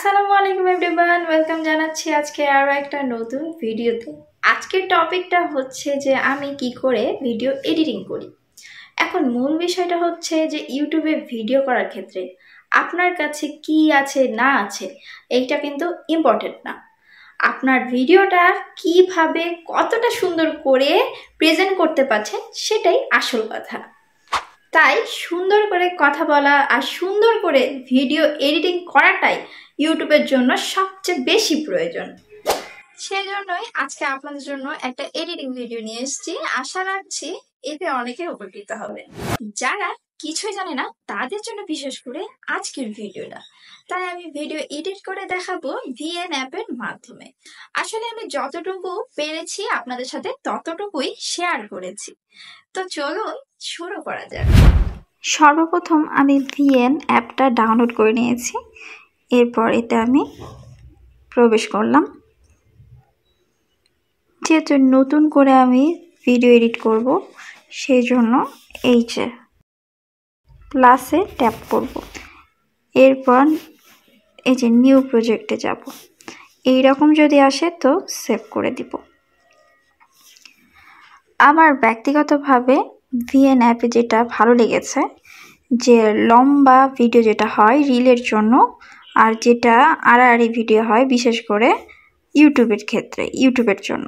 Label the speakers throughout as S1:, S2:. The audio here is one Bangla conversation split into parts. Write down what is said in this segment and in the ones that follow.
S1: আসসালামু আলাইকুম এভরিওয়ান, ওয়েলকাম জানাচ্ছি আজকে আরও একটা নতুন ভিডিওতে। আজকের টপিকটা হচ্ছে যে আমি কি করে ভিডিও এডিটিং করি। এখন মূল বিষয়টা হচ্ছে যে ইউটিউবে ভিডিও করার ক্ষেত্রে আপনার কাছে কি আছে না আছে এইটা কিন্তু ইম্পর্টেন্ট না, আপনার ভিডিওটা কিভাবে কতটা সুন্দর করে প্রেজেন্ট করতে পারছেন সেটাই আসল কথা। তাই সুন্দর করে কথা বলা আর সুন্দর করে ভিডিও এডিটিং করাটাই ইউটিউবের জন্য সবচেয়ে বেশি প্রয়োজন। সেজন্যই আজকে আপনাদের জন্য একটা এডিটিং ভিডিও নিয়ে এসেছি। আশা রাখছি এতে অনেকের উপকৃত হবে। যারা কিছুই জানে না তাদের জন্য বিশেষ করে আজকের ভিডিওটা। তাই আমি ভিডিও এডিট করে দেখাবো ভিএন অ্যাপের মাধ্যমে। আসলে আমি যতটুকু পেরেছি আপনাদের সাথে ততটুকুই শেয়ার করেছি। তো চলুন শুরু করা যাক। সর্বপ্রথম আমি ভিএন অ্যাপটা ডাউনলোড করে নিয়েছি। এরপর এতে আমি প্রবেশ করলাম। যেহেতু নতুন করে আমি ভিডিও এডিট করব সেই জন্য এই যে প্লাসে ট্যাপ করব। এরপর এই যে নিউ প্রজেক্টে যাব। এইরকম যদি আসে তো সেভ করে দিব। আমার ব্যক্তিগতভাবে ভিএন অ্যাপে যেটা ভালো লেগেছে যে লম্বা ভিডিও যেটা হয় রিলের জন্য, আর যেটা আড়াআড়ি ভিডিও হয় বিশেষ করে ইউটিউবের ক্ষেত্রে ইউটিউবের জন্য।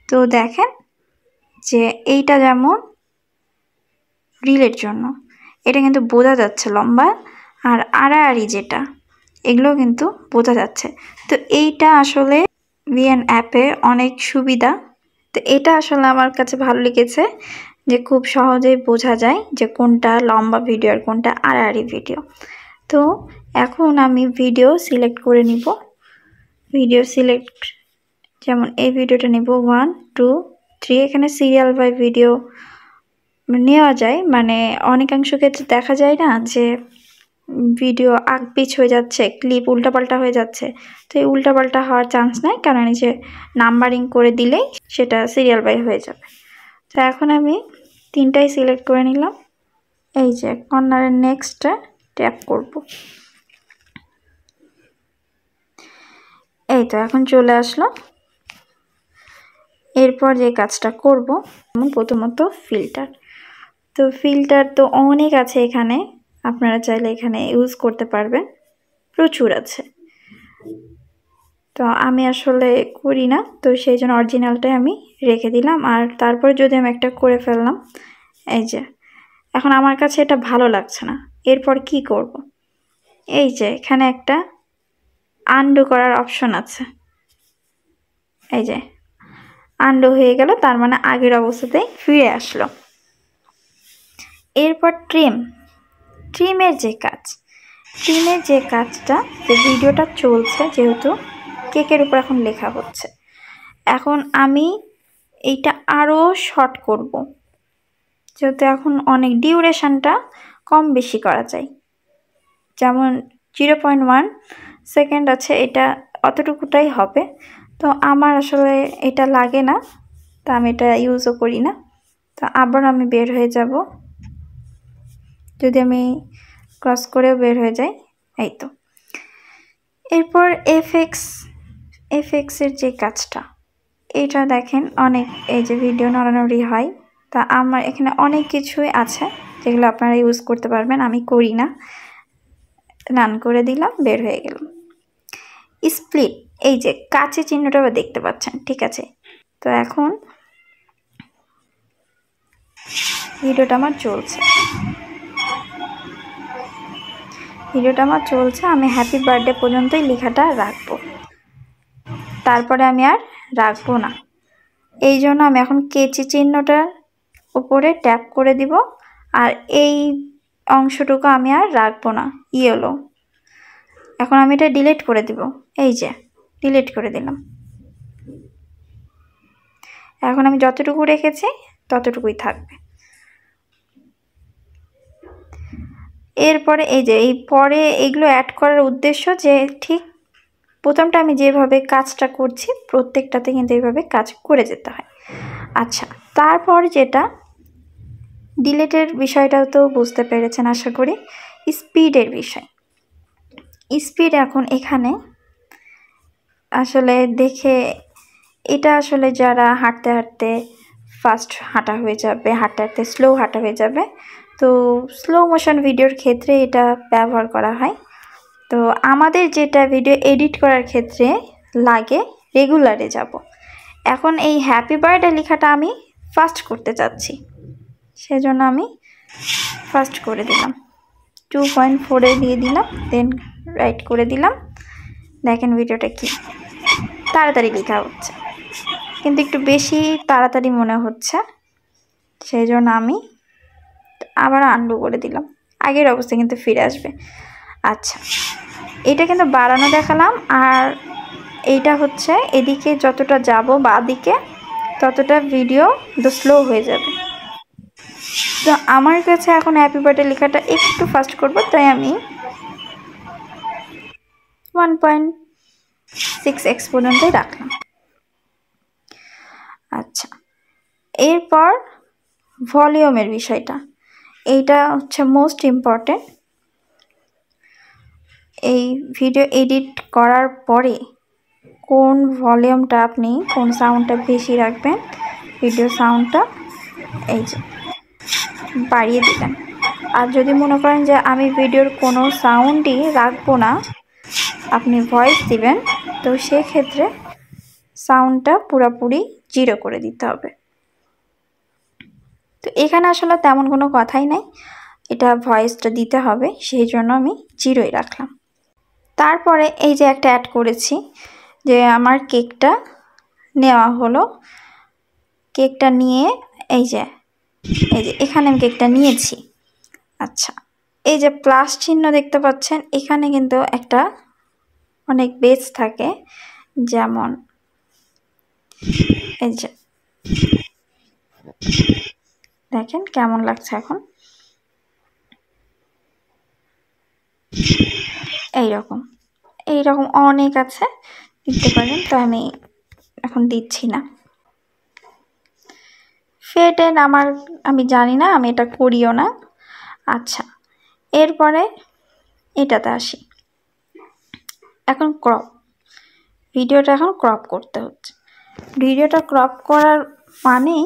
S1: তো দেখেন যে এইটা যেমন রিলের জন্য এটা কিন্তু বোঝা যাচ্ছে লম্বা, আর আড়াআড়ি যেটা এগুলো কিন্তু বোঝা যাচ্ছে। তো এইটা আসলে ভিএন অ্যাপে অনেক সুবিধা। তো এটা আসলে আমার কাছে ভালো লেগেছে যে খুব সহজেই বোঝা যায় যে কোনটা লম্বা ভিডিও আর কোনটা আড়াআড়ি ভিডিও। তো এখন আমি ভিডিও সিলেক্ট করে নিব। ভিডিও সিলেক্ট, যেমন এই ভিডিওটা নিব 1 2 3। এখানে সিরিয়াল বাই ভিডিও নেওয়া যায়, মানে অনেকাংশ ক্ষেত্রে দেখা যায় না যে ভিডিও আগ পিছ হয়ে যাচ্ছে, ক্লিপ উল্টাপাল্টা হয়ে যাচ্ছে। তো এই উল্টাপাল্টা হওয়ার চান্স নাই, কারণ এই যে নাম্বারিং করে দিলেই সেটা সিরিয়াল বাই হয়ে যাবে। তো এখন আমি তিনটাই সিলেক্ট করে নিলাম। এই যে কর্নারের নেক্সটটা ট্যাপ করব। এই তো এখন চলে আসলো। এরপর যে কাজটা করব প্রথমত ফিল্টার। তো ফিল্টার তো অনেক আছে এখানে, আপনারা চাইলে এখানে ইউজ করতে পারবেন, প্রচুর আছে। তো আমি আসলে করি না, তো সেই জন্য অরিজিনালটাই আমি রেখে দিলাম। আর তারপরে যদি আমি একটা করে ফেললাম, এই যে এখন আমার কাছে এটা ভালো লাগছে না। এরপর কি করব? এই যে এখানে একটা আনডু করার অপশন আছে। এই যে আনডু হয়ে গেল, তার মানে আগের অবস্থাতেই ফিরে আসলো। এরপর ট্রিমের যে কাজটা, যে ভিডিওটা চলছে, যেহেতু কেকের উপর এখন লেখা হচ্ছে, এখন আমি এইটা আরও শর্ট করব। যেহেতু এখন অনেক ডিউরেশনটা কম বেশি করা যায়, যেমন 0.1 সেকেন্ড আছে, এটা অতটুকুটাই হবে। তো আমার আসলে এটা লাগে না, তা আমি এটা ইউজও করি না। তো আবার আমি বের হয়ে যাব, যদি আমি ক্রস করেও বের হয়ে যাই। এই তো এরপর এফএক্সের যে কাজটা, এটা দেখেন অনেক, এই যে ভিডিও নড়ানড়ি হয়। তা আমার এখানে অনেক কিছুই আছে যেগুলো আপনারা ইউজ করতে পারবেন, আমি করি না। রান করে দিলাম, বের হয়ে গেল। স্প্লিট, এই যে কাচের চিহ্নটা দেখতে পাচ্ছেন, ঠিক আছে। তো এখন ভিডিওটা আমার চলছে, আমি হ্যাপি বার্থডে পর্যন্তই লেখাটা রাখবো, তারপরে আমি আর রাখবো না। এই জন্য আমি এখন কেচি চিহ্নটার উপরে ট্যাপ করে দিব, আর এই অংশটুকু আমি আর রাখবো না, ইয়েলো। এখন আমি এটা ডিলিট করে দিব। এই যে ডিলিট করে দিলাম। এখন আমি যতটুকু রেখেছি ততটুকুই থাকবে। এরপরে এই যে এই পরে এগুলো অ্যাড করার উদ্দেশ্য যে ঠিক প্রথমটা আমি যেভাবে কাজটা করছি প্রত্যেকটাতে কিন্তু এইভাবে কাজ করে যেতে হয়। আচ্ছা, তারপর যেটা ডিলেটের বিষয়টাও তো বুঝতে পেরেছেন আশা করি। স্পিডের বিষয়, স্পিড এখন এখানে আসলে দেখে এটা আসলে যারা হাঁটতে হাঁটতে ফাস্ট হাঁটা হয়ে যাবে, হাঁটতে হাঁটতে স্লো হাঁটা হয়ে যাবে, তো স্লো মোশন ভিডিওর ক্ষেত্রে এটা ব্যবহার করা হয়। তো আমাদের যেটা ভিডিও এডিট করার ক্ষেত্রে লাগে রেগুলারে যাব। এখন এই হ্যাপি বার্থডে লেখাটা আমি ফাস্ট করতে চাচ্ছি, সেজন্য আমি ফাস্ট করে দিলাম, 2.4 দিয়ে দিলাম, দেন রাইট করে দিলাম। দেখেন ভিডিওটা কি তাড়াতাড়ি লেখা হচ্ছে, কিন্তু একটু বেশি তাড়াতাড়ি মনে হচ্ছে, সেই জন্য আমি আবার আনডু করে দিলাম, আগের অবস্থা কিন্তু ফিরে আসবে। আচ্ছা, এটা কিন্তু বাড়ানো দেখালাম, আর এইটা হচ্ছে এদিকে যতটা যাব বা দিকে ততটা ভিডিও স্লো হয়ে যাবে। তো আমার কাছে এখন হ্যাপি বার্থডে লেখাটা একটু ফাস্ট করব, তাই আমি 1.6x পর্যন্তই রাখলাম। আচ্ছা, এরপর ভলিউমের বিষয়টা, এইটা হচ্ছে মোস্ট ইম্পর্টেন্ট। এই ভিডিও এডিট করার পরে কোন ভলিউমটা আপনি কোন সাউন্ডটা বেশি রাখবেন, ভিডিও সাউন্ডটা এই যে বাড়িয়ে দিলেন। আর যদি মনে করেন যে আমি ভিডিওর কোনো সাউন্ডই রাখবো না, আপনি ভয়েস দিবেন, তো সেক্ষেত্রে সাউন্ডটা পুরোপুরি 0 করে দিতে হবে। তো এখানে আসলে তেমন কোনো কথাই নাই, এটা ভয়েসটা দিতে হবে, সেই জন্য আমি 0ই রাখলাম। তারপরে এই যে একটা অ্যাড করেছি, যে আমার কেকটা নেওয়া হলো, কেকটা নিয়ে এই যে এখানে আমি কেকটা নিয়েছি। আচ্ছা, এই যে প্লাস চিহ্ন দেখতে পাচ্ছেন, এখানে কিন্তু একটা অনেক বেজ থাকে, যেমন এই যে দেখেন কেমন লাগছে এখন, এইরকম অনেক আছে, দিতে পারেন, তো আমি এখন দিচ্ছি না। ফেড এন্ড আমি জানি না, আমি এটা করিও না। আচ্ছা, এরপরে এটাতে আসি। এখন ক্রপ, ভিডিওটা এখন ক্রপ করতে হচ্ছে। ভিডিওটা ক্রপ করার মানে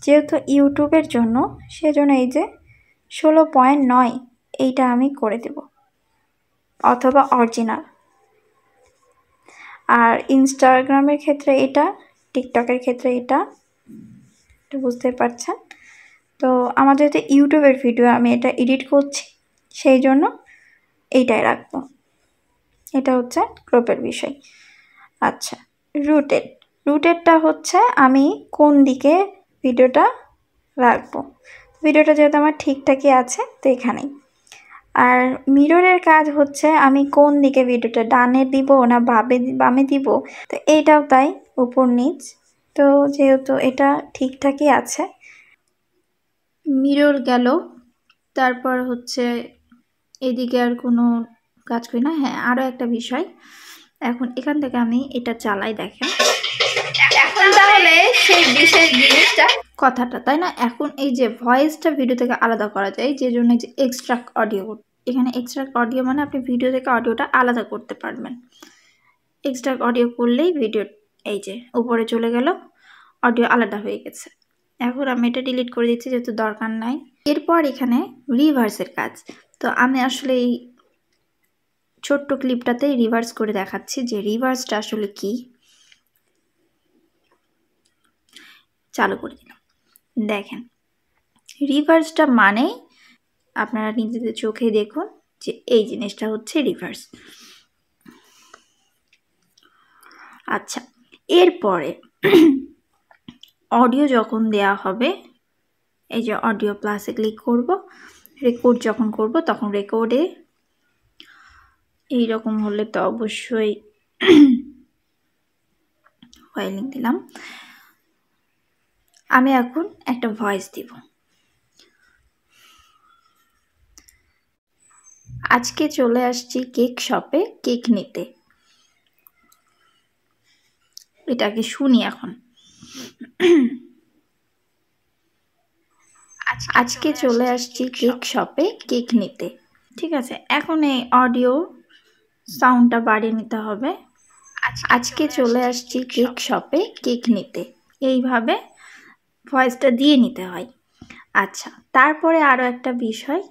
S1: যেহেতু ইউটিউবের জন্য, সেজন্য এই যে 16.9 এইটা আমি করে দেব, অথবা অরিজিনাল। আর ইনস্টাগ্রামের ক্ষেত্রে এটা, টিকটকের ক্ষেত্রে এটা, একটু বুঝতে পারছেন। তো আমার যেহেতু ইউটিউবের ভিডিও আমি এটা এডিট করছি, সেই জন্য এইটাই রাখবো। এটা হচ্ছে ক্রপের বিষয়। আচ্ছা, রুটেডটা হচ্ছে আমি কোন দিকে ভিডিওটা রাখবো। ভিডিওটা যেহেতু আমার ঠিকঠাকই আছে, তো এখানেই। আর মিররের কাজ হচ্ছে আমি কোন দিকে ভিডিওটা ডানে দিব না বামে দিব, তো এইটাও তাই, উপর নিচ। তো যেহেতু এটা ঠিকঠাকই আছে, মিরর গেল। তারপর হচ্ছে এদিকে আর কোনো কাজ করি না। হ্যাঁ, আরও একটা বিষয়, এখন এখান থেকে আমি এটা চালাই, দেখেন এখন তাহলে সেই বিশেষ জিনিসটা কথাটা, তাই না? এখন এই যে ভয়েসটা ভিডিও থেকে আলাদা করা যায়, যে জন্য যে এক্সট্রাক্ট অডিও, এখানে এক্সট্রাক্ট অডিও মানে আপনি ভিডিও থেকে অডিওটা আলাদা করতে পারবেন। এক্সট্রাক্ট অডিও করলেই ভিডিও এই যে উপরে চলে গেল, অডিও আলাদা হয়ে গেছে। এখন আমি এটা ডিলিট করে দিচ্ছি, যেহেতু দরকার নাই। এরপর এখানে রিভার্সের কাজ, তো আমি আসলে এই ছোট্ট ক্লিপটাতে রিভার্স করে দেখাচ্ছি যে রিভার্সটা আসলে কি। চালু করে দিলাম, দেখেন রিভার্সটা মানে আপনারা নিজেদের চোখে দেখুন যে এই জিনিসটা হচ্ছে রিভার্স। আচ্ছা, এরপরে অডিও যখন দেয়া হবে, এই যে অডিও প্লাসে ক্লিক করব, রেকর্ড যখন করব তখন রেকর্ডে এইরকম হলে তো অবশ্যই ফাইলিং দিলাম। আমি এখন একটা ভয়েস দিব। আজকে চলে আসছি কেক শপে কেক নিতে, এটাকে শুনি এখন। আজকে চলে আসছি কেক শপে কেক নিতে, ঠিক আছে। এখন এই অডিও সাউন্ডটা বাড়িয়ে নিতে হবে। আজকে চলে আসছি কেক শপে কেক নিতে, এইভাবে ভয়েসটা দিয়ে নিতে হয়। আচ্ছা, তারপরে আরও একটা বিষয়,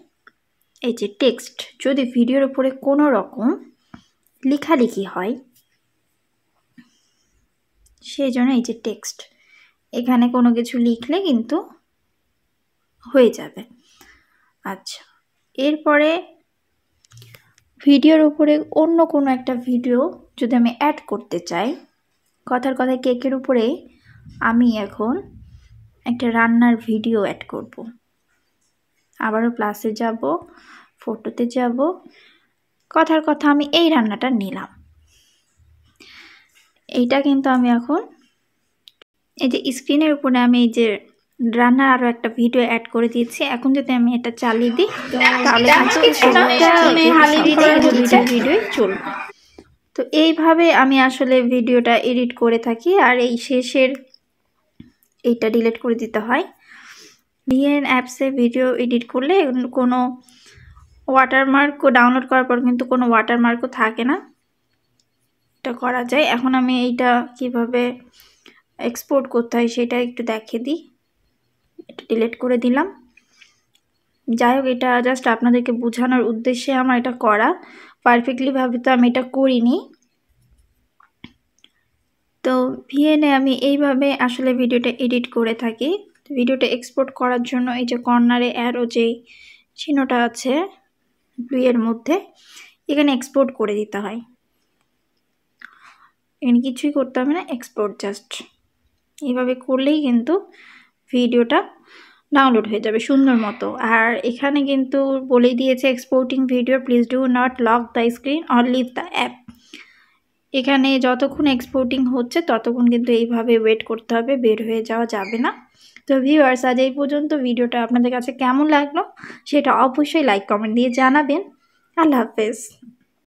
S1: এই যে টেক্সট, যদি ভিডিওর উপরে কোনো রকম লেখালেখি হয় সেই জন্য এই যে টেক্সট, এখানে কোনো কিছু লিখলে কিন্তু হয়ে যাবে। আচ্ছা, এরপরে ভিডিওর উপরে অন্য কোনো একটা ভিডিও যদি আমি অ্যাড করতে চাই, কথায় কেকের উপরে আমি এখন একটা রান্নার ভিডিও অ্যাড করব। আবারও প্লাসে যাব, ফটোতে যাব, কথার কথা আমি এই রান্নাটা নিলাম। এইটা কিন্তু আমি এখন এই যে স্ক্রিনের উপরে আমি এই যে রান্নার আরও একটা ভিডিও অ্যাড করে দিয়েছি। এখন যদি আমি এটা চালিয়ে দিই তাহলে ভিডিও চলবে। তো এইভাবে আমি আসলে ভিডিওটা এডিট করে থাকি। আর এই শেষের এইটা ডিলিট করে দিতে হয়। ভিএন অ্যাপসে ভিডিও এডিট করলে কোনো ওয়াটারমার্কও ডাউনলোড করার পর কিন্তু কোনো ওয়াটারমার্কও থাকে না, এটা করা যায়। এখন আমি এইটা কিভাবে এক্সপোর্ট করতে হয় সেটা একটু দেখিয়ে দিই। এটা ডিলিট করে দিলাম। যাই হোক, এটা জাস্ট আপনাদেরকে বোঝানোর উদ্দেশ্যে আমার এটা করা, পারফেক্টলিভাবে তো আমি এটা করিনি। তো ভিএনে আমি এইভাবে আসলে ভিডিওটা এডিট করে থাকি। ভিডিওটা এক্সপোর্ট করার জন্য এই যে কর্নারে অ্যারো যে চিহ্নটা আছে ব্লুয়ের মধ্যে, এখানে এক্সপোর্ট করে দিতে হয়। এখানে কিছুই করতে হবে না, এক্সপোর্ট জাস্ট এইভাবে করলেই কিন্তু ভিডিওটা ডাউনলোড হয়ে যাবে সুন্দর মতো। আর এখানে কিন্তু বলেই দিয়েছে exporting video, please do not lock the screen or leave the app. এখানে যতক্ষণ এক্সপোর্টিং হচ্ছে ততক্ষণ কিন্তু এইভাবে ওয়েট করতে হবে, বের হয়ে যাওয়া যাবে না। তো ভিউয়ার্স, আজ এই পর্যন্ত। ভিডিওটা আপনাদের কাছে কেমন লাগলো সেটা অবশ্যই লাইক কমেন্ট দিয়ে জানাবেন। আল্লাহ হাফেজ।